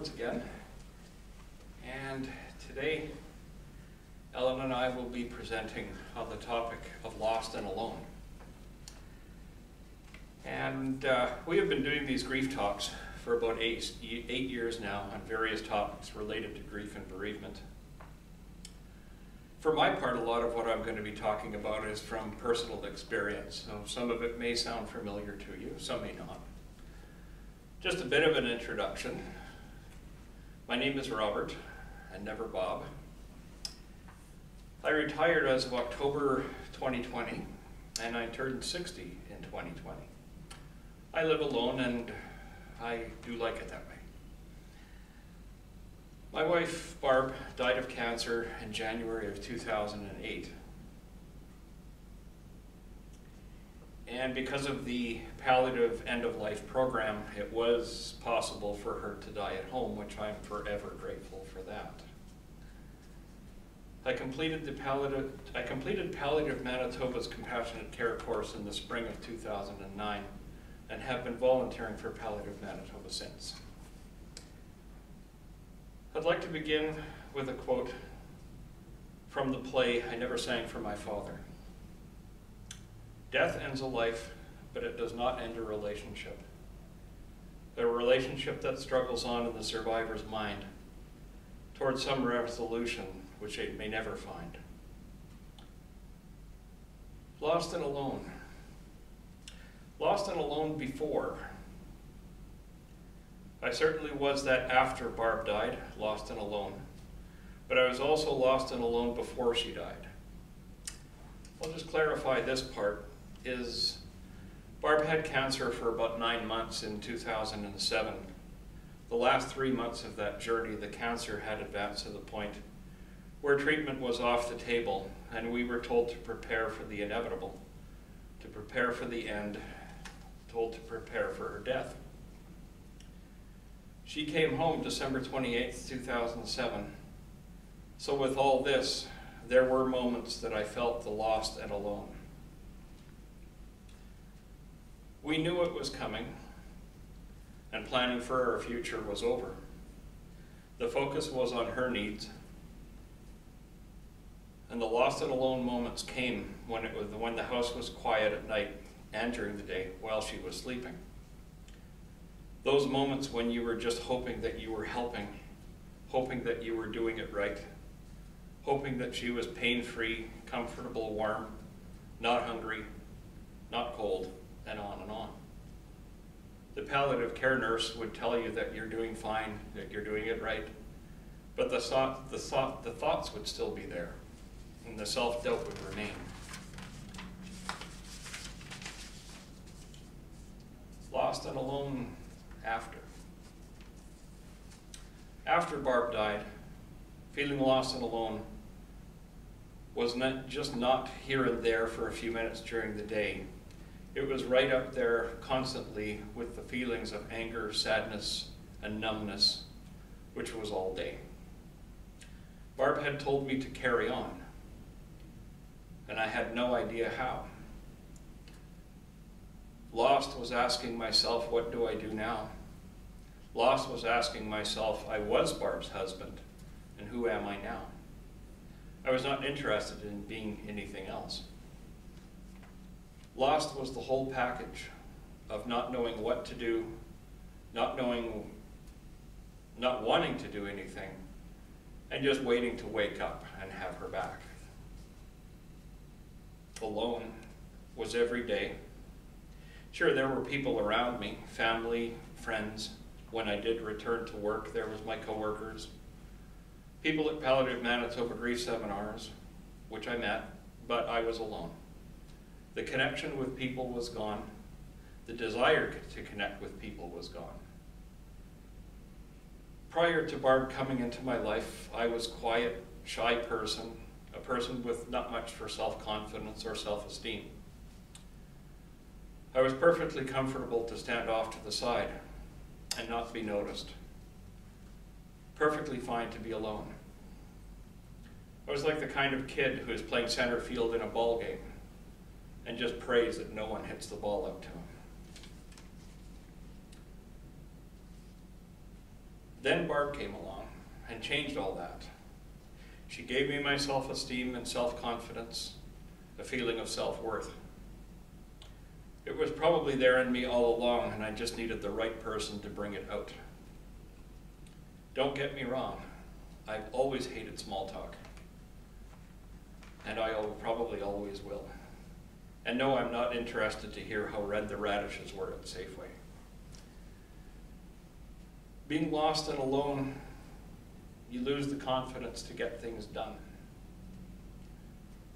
once again, and today Ellen and I will be presenting on the topic of lost and alone. And we have been doing these grief talks for about eight years now on various topics related to grief and bereavement. For my part, a lot of what I'm going to be talking about is from personal experience, so some of it may sound familiar to you, some may not. Just a bit of an introduction. My name is Robert, and never Bob. I retired as of October 2020, and I turned 60 in 2020. I live alone, and I do like it that way. My wife, Barb, died of cancer in January of 2008. And because of the palliative end-of-life program, it was possible for her to die at home, which I'm forever grateful for that. I completed Palliative Manitoba's Compassionate Care course in the spring of 2009 and have been volunteering for Palliative Manitoba since. I'd like to begin with a quote from the play I Never Sang for My Father. Death ends a life, but it does not end a relationship. A relationship that struggles on in the survivor's mind towards some resolution which it may never find. Lost and alone. Lost and alone before. I certainly was that after Barb died, lost and alone. But I was also lost and alone before she died. I'll just clarify this part. Barb had cancer for about 9 months in 2007. The last 3 months of that journey, the cancer had advanced to the point where treatment was off the table, and we were told to prepare for the inevitable, to prepare for the end, told to prepare for her death. She came home December 28th, 2007. So with all this, there were moments that I felt the lost and alone. We knew it was coming, and planning for our future was over. The focus was on her needs, and the lost and alone moments came when the house was quiet at night and during the day while she was sleeping. Those moments when you were just hoping that you were helping, hoping that you were doing it right, hoping that she was pain-free, comfortable, warm, not hungry, not cold, and on and on. The palliative care nurse would tell you that you're doing fine, that you're doing it right, but the thoughts would still be there, and the self-doubt would remain. Lost and alone after. After Barb died, feeling lost and alone was not here and there for a few minutes during the day. It was right up there constantly with the feelings of anger, sadness, and numbness, which was all day. Barb had told me to carry on, and I had no idea how. Lost was asking myself, what do I do now? Lost was asking myself, I was Barb's husband, and who am I now? I was not interested in being anything else. Lost was the whole package of not knowing what to do, not wanting to do anything, and just waiting to wake up and have her back. Alone was every day. Sure, there were people around me, family, friends. When I did return to work, there was my coworkers, people at Palliative Manitoba grief seminars, which I met, but I was alone. The connection with people was gone. The desire to connect with people was gone. Prior to Barb coming into my life, I was a quiet, shy person, a person with not much for self-confidence or self-esteem. I was perfectly comfortable to stand off to the side and not be noticed. Perfectly fine to be alone. I was like the kind of kid who is playing center field in a ball game and just prays that no one hits the ball out to him. Then Barb came along and changed all that. She gave me my self-esteem and self-confidence, a feeling of self-worth. It was probably there in me all along, and I just needed the right person to bring it out. Don't get me wrong, I've always hated small talk. And I probably always will. And no, I'm not interested to hear how red the radishes were at Safeway. Being lost and alone, you lose the confidence to get things done.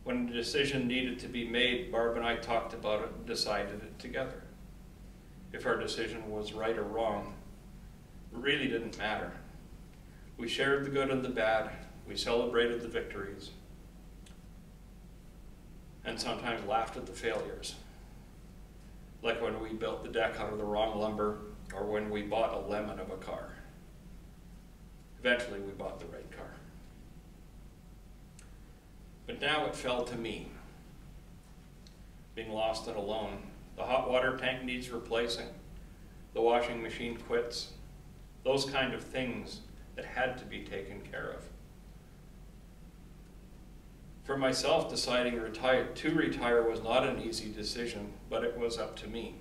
When a decision needed to be made, Barb and I talked about it and decided it together. If our decision was right or wrong, it really didn't matter. We shared the good and the bad, we celebrated the victories, and sometimes laughed at the failures. Like when we built the deck out of the wrong lumber, or when we bought a lemon of a car. Eventually we bought the right car. But now it fell to me. Being lost and alone. The hot water tank needs replacing. The washing machine quits. Those kind of things that had to be taken care of. For myself, deciding to retire was not an easy decision, but it was up to me.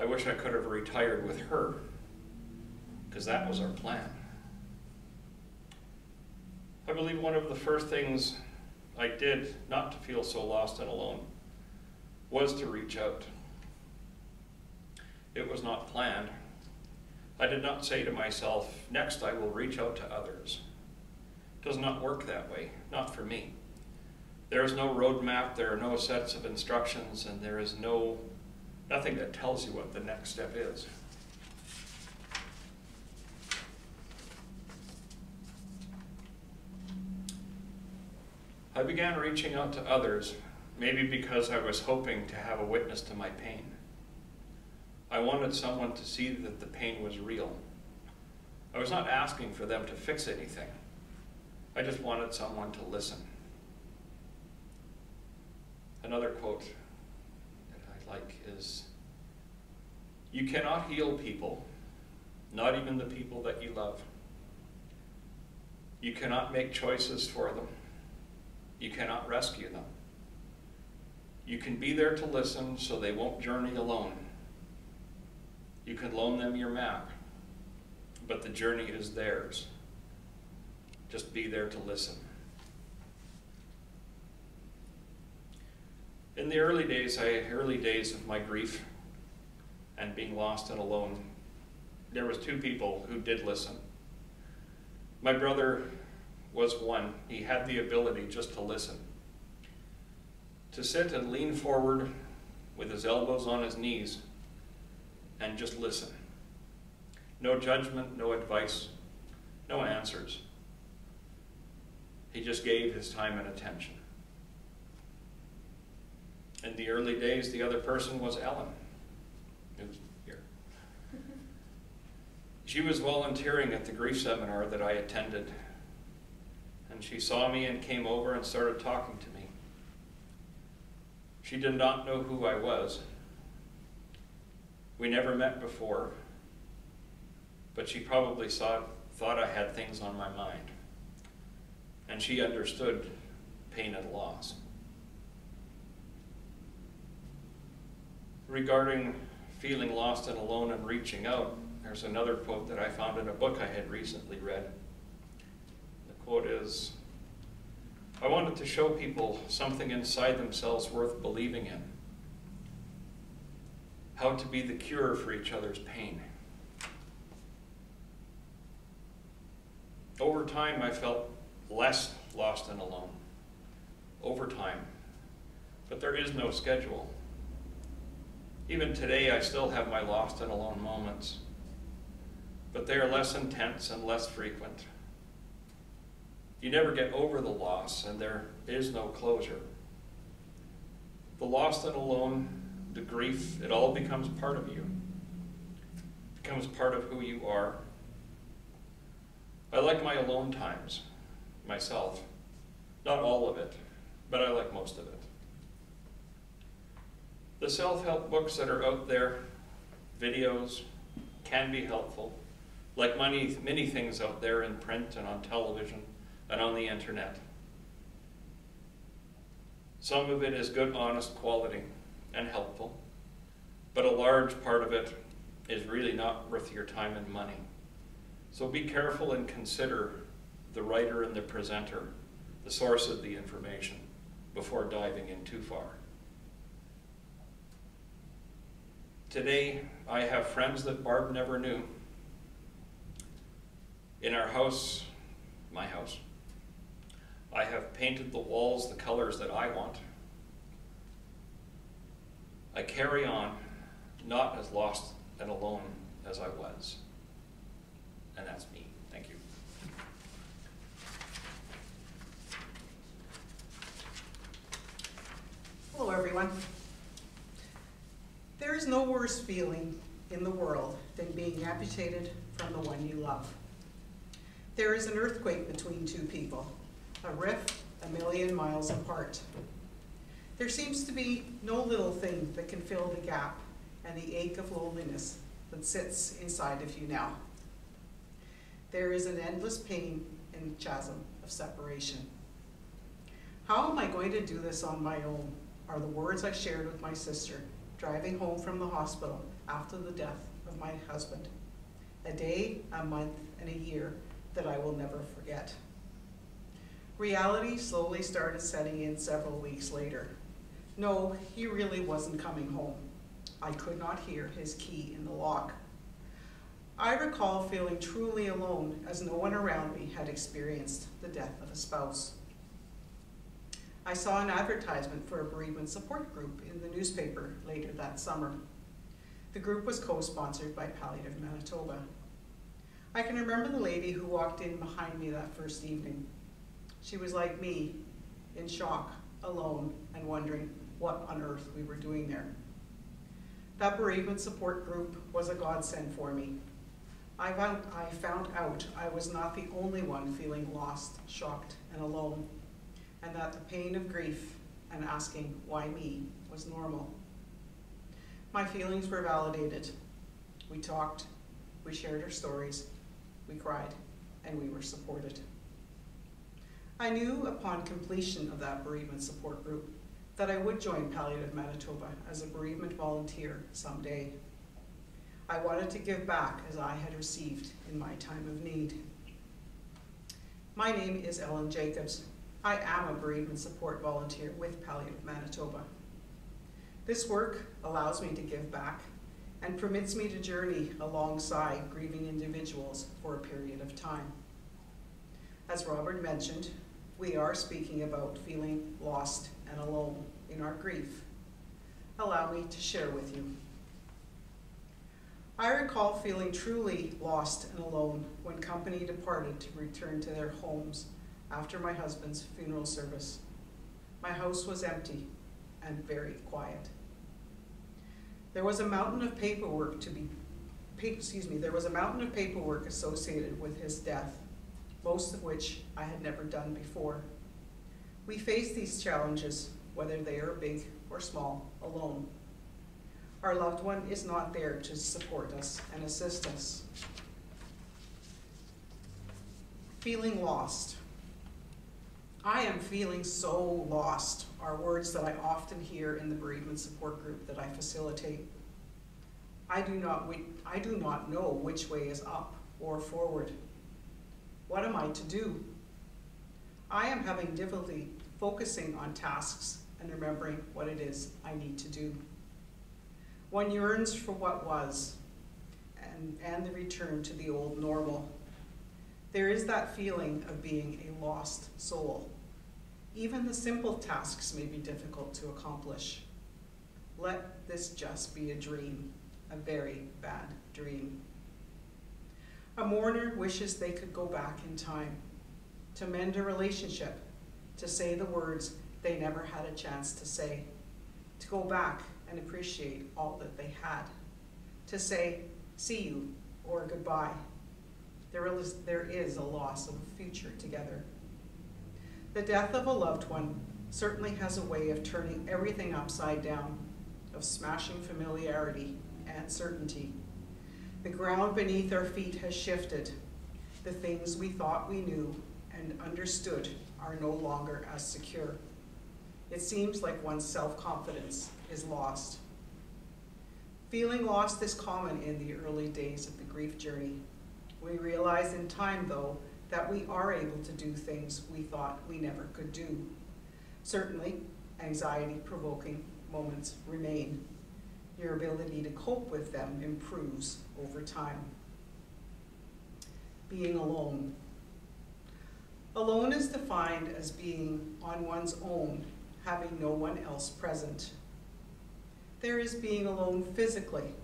I wish I could have retired with her, because that was our plan. I believe one of the first things I did not to feel so lost and alone was to reach out. It was not planned. I did not say to myself, next I will reach out to others. It does not work that way, not for me. There is no roadmap, there are no sets of instructions, and there is nothing that tells you what the next step is. I began reaching out to others, maybe because I was hoping to have a witness to my pain. I wanted someone to see that the pain was real. I was not asking for them to fix anything. I just wanted someone to listen. Another quote that I like is, "You cannot heal people, not even the people that you love. You cannot make choices for them. You cannot rescue them. You can be there to listen so they won't journey alone. You can loan them your map, but the journey is theirs. Just be there to listen." In the early days of my grief and being lost and alone, there was two people who did listen. My brother was one. He had the ability just to listen. To sit and lean forward with his elbows on his knees and just listen. No judgment, no advice, no answers. He just gave his time and attention. In the early days, the other person was Ellen, who's here. She was volunteering at the grief seminar that I attended, and she saw me and came over and started talking to me. She did not know who I was. We never met before, but she probably thought I had things on my mind, and she understood pain and loss. Regarding feeling lost and alone and reaching out, there's another quote that I found in a book I had recently read. The quote is, "I wanted to show people something inside themselves worth believing in. How to be the cure for each other's pain." Over time, I felt less lost and alone. Over time. But there is no schedule. Even today, I still have my lost and alone moments, but they are less intense and less frequent. You never get over the loss, and there is no closure. The lost and alone, the grief, it all becomes part of you. It becomes part of who you are. I like my alone times, myself. Not all of it, but I like most of it. The self-help books that are out there, videos, can be helpful. like many things out there in print and on television and on the internet. Some of it is good, honest quality and helpful, but a large part of it is really not worth your time and money. So be careful and consider the writer and the presenter, the source of the information, before diving in too far. Today, I have friends that Barb never knew. In our house, my house, I have painted the walls the colors that I want. I carry on, not as lost and alone as I was. And that's me. Thank you. Hello, everyone. There is no worse feeling in the world than being amputated from the one you love. There is an earthquake between two people, a rift 1,000,000 miles apart. There seems to be no little thing that can fill the gap and the ache of loneliness that sits inside of you now. There is an endless pain and chasm of separation. How am I going to do this on my own? Are the words I shared with my sister driving home from the hospital after the death of my husband. A day, a month, and a year that I will never forget. Reality slowly started setting in several weeks later. No, he really wasn't coming home. I could not hear his key in the lock. I recall feeling truly alone as no one around me had experienced the death of a spouse. I saw an advertisement for a bereavement support group in the newspaper later that summer. The group was co-sponsored by Palliative, Manitoba. I can remember the lady who walked in behind me that first evening. She was like me, in shock, alone, and wondering what on earth we were doing there. That bereavement support group was a godsend for me. I found out I was not the only one feeling lost, shocked, and alone, and that the pain of grief and asking why me was normal. My feelings were validated. We talked, we shared our stories, we cried, and we were supported. I knew upon completion of that bereavement support group that I would join Palliative Manitoba as a bereavement volunteer someday. I wanted to give back as I had received in my time of need. My name is Ellen Jacobs. I am a bereavement support volunteer with Palliative Manitoba. This work allows me to give back and permits me to journey alongside grieving individuals for a period of time. As Robert mentioned, we are speaking about feeling lost and alone in our grief. Allow me to share with you. I recall feeling truly lost and alone when company departed to return to their homes after my husband's funeral service. My house was empty and very quiet. There was a mountain of paperwork associated with his death, most of which I had never done before. We face these challenges, whether they are big or small, alone. Our loved one is not there to support us and assist us. Feeling lost. I am feeling so lost are words that I often hear in the bereavement support group that I facilitate. I do not know which way is up or forward. What am I to do? I am having difficulty focusing on tasks and remembering what it is I need to do. One yearns for what was and the return to the old normal. There is that feeling of being a lost soul. Even the simple tasks may be difficult to accomplish. Let this just be a dream, a very bad dream. A mourner wishes they could go back in time, to mend a relationship, to say the words they never had a chance to say, to go back and appreciate all that they had, to say, see you, or goodbye. There is a loss of a future together. The death of a loved one certainly has a way of turning everything upside down, of smashing familiarity and certainty. The ground beneath our feet has shifted. The things we thought we knew and understood are no longer as secure. It seems like one's self-confidence is lost. Feeling lost is common in the early days of the grief journey. We realize in time, though, that we are able to do things we thought we never could do. Certainly, anxiety-provoking moments remain. Your ability to cope with them improves over time. Being alone. Alone is defined as being on one's own, having no one else present. There is being alone physically.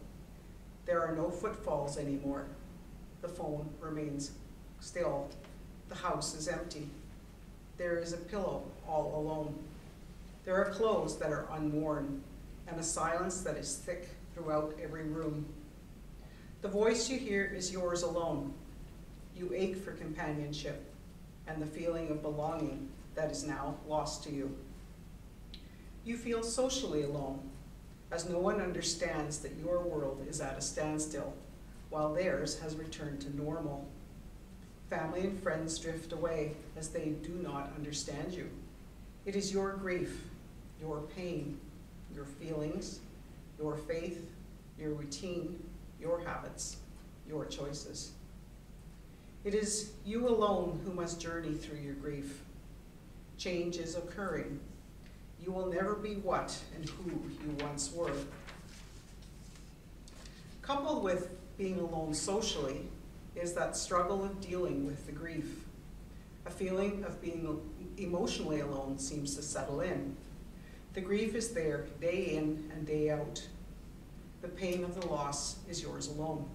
There are no footfalls anymore. The phone remains still. The house is empty. There is a pillow all alone. There are clothes that are unworn, and a silence that is thick throughout every room. The voice you hear is yours alone. You ache for companionship and the feeling of belonging that is now lost to you. You feel socially alone, as no one understands that your world is at a standstill, while theirs has returned to normal. Family and friends drift away as they do not understand you. It is your grief, your pain, your feelings, your faith, your routine, your habits, your choices. It is you alone who must journey through your grief. Change is occurring. You will never be what and who you once were. Coupled with being alone socially is that struggle of dealing with the grief. A feeling of being emotionally alone seems to settle in. The grief is there day in and day out. The pain of the loss is yours alone.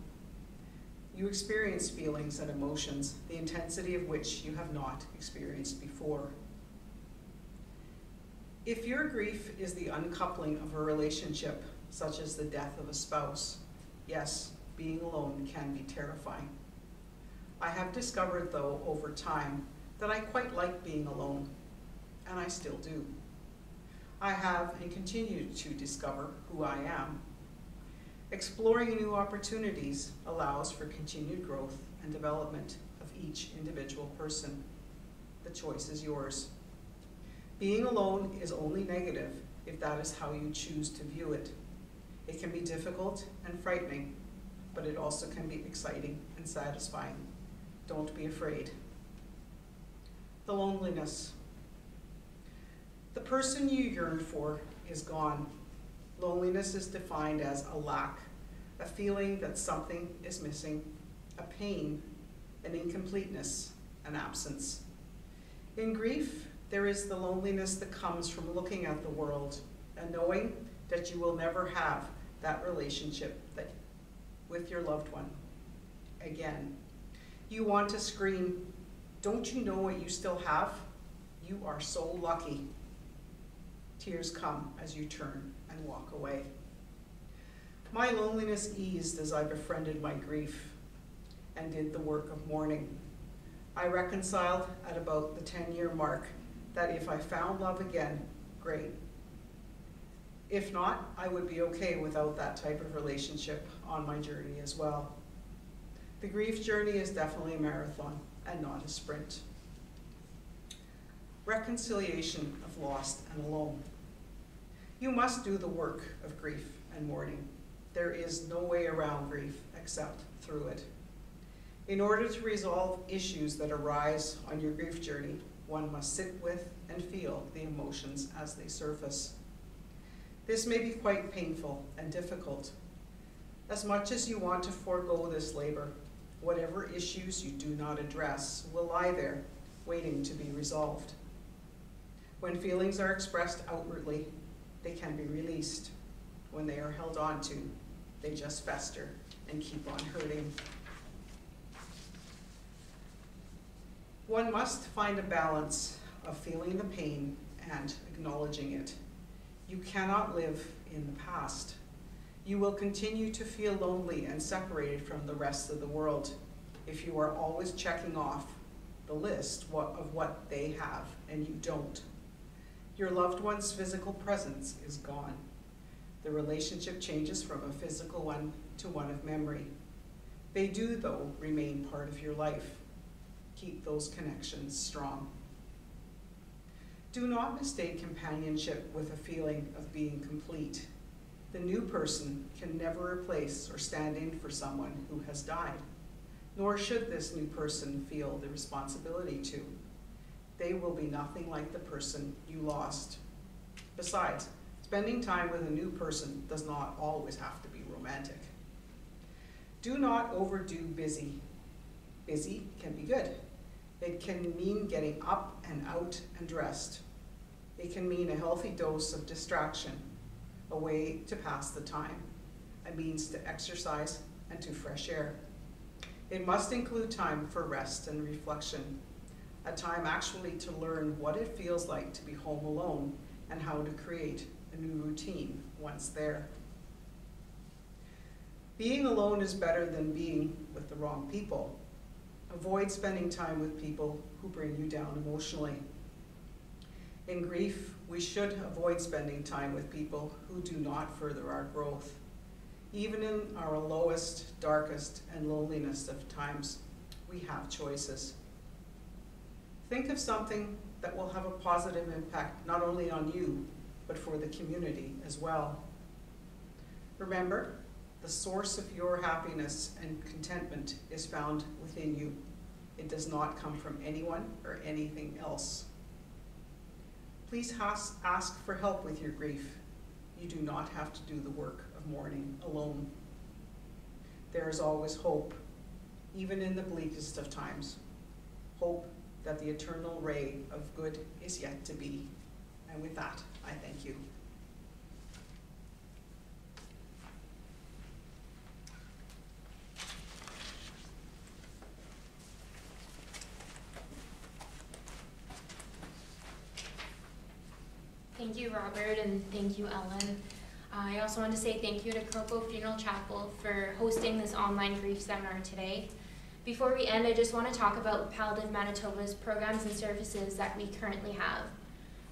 You experience feelings and emotions, the intensity of which you have not experienced before. If your grief is the uncoupling of a relationship, such as the death of a spouse, yes, being alone can be terrifying. I have discovered, though, over time, that I quite like being alone, and I still do. I have and continue to discover who I am. Exploring new opportunities allows for continued growth and development of each individual person. The choice is yours. Being alone is only negative if that is how you choose to view it. It can be difficult and frightening, but it also can be exciting and satisfying. Don't be afraid. The loneliness. The person you yearn for is gone. Loneliness is defined as a lack, a feeling that something is missing, a pain, an incompleteness, an absence. In grief, there is the loneliness that comes from looking at the world and knowing that you will never have that relationship with your loved one again. You want to scream, "Don't you know what you still have? You are so lucky." Tears come as you turn and walk away. My loneliness eased as I befriended my grief and did the work of mourning. I reconciled at about the 10-year mark that if I found love again, great. If not, I would be okay without that type of relationship on my journey as well. The grief journey is definitely a marathon and not a sprint. Reconciliation of lost and alone. You must do the work of grief and mourning. There is no way around grief except through it. In order to resolve issues that arise on your grief journey, one must sit with and feel the emotions as they surface. This may be quite painful and difficult. As much as you want to forego this labor, whatever issues you do not address will lie there, waiting to be resolved. When feelings are expressed outwardly, they can be released. When they are held on to, they just fester and keep on hurting. One must find a balance of feeling the pain and acknowledging it. You cannot live in the past. You will continue to feel lonely and separated from the rest of the world if you are always checking off the list of what they have and you don't. Your loved one's physical presence is gone. The relationship changes from a physical one to one of memory. They do, though, remain part of your life. Keep those connections strong. Do not mistake companionship with a feeling of being complete. The new person can never replace or stand in for someone who has died, nor should this new person feel the responsibility to. They will be nothing like the person you lost. Besides, spending time with a new person does not always have to be romantic. Do not overdo busy. Busy can be good. It can mean getting up and out and dressed. It can mean a healthy dose of distraction, a way to pass the time, a means to exercise and to fresh air. It must include time for rest and reflection, a time actually to learn what it feels like to be home alone and how to create a new routine once there. Being alone is better than being with the wrong people. Avoid spending time with people who bring you down emotionally. In grief, we should avoid spending time with people who do not further our growth. Even in our lowest, darkest, and loneliest of times, we have choices. Think of something that will have a positive impact not only on you, but for the community as well. Remember, the source of your happiness and contentment is found within you. It does not come from anyone or anything else. Please ask for help with your grief. You do not have to do the work of mourning alone. There is always hope, even in the bleakest of times. Hope that the eternal ray of good is yet to be. And with that, I thank you. Thank you, Robert, and thank you, Ellen. I also want to say thank you to Cropo Funeral Chapel for hosting this online grief seminar today. Before we end, I just want to talk about Palliative Manitoba's programs and services that we currently have.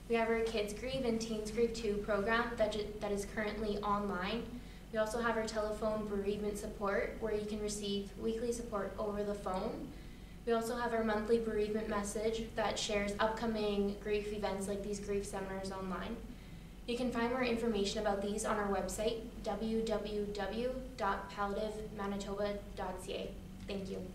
We have our Kids Grieve and Teens Grieve 2 program that is currently online. We also have our telephone bereavement support where you can receive weekly support over the phone. We also have our monthly bereavement message that shares upcoming grief events like these grief seminars online. You can find more information about these on our website, www.palliativemanitoba.ca. Thank you.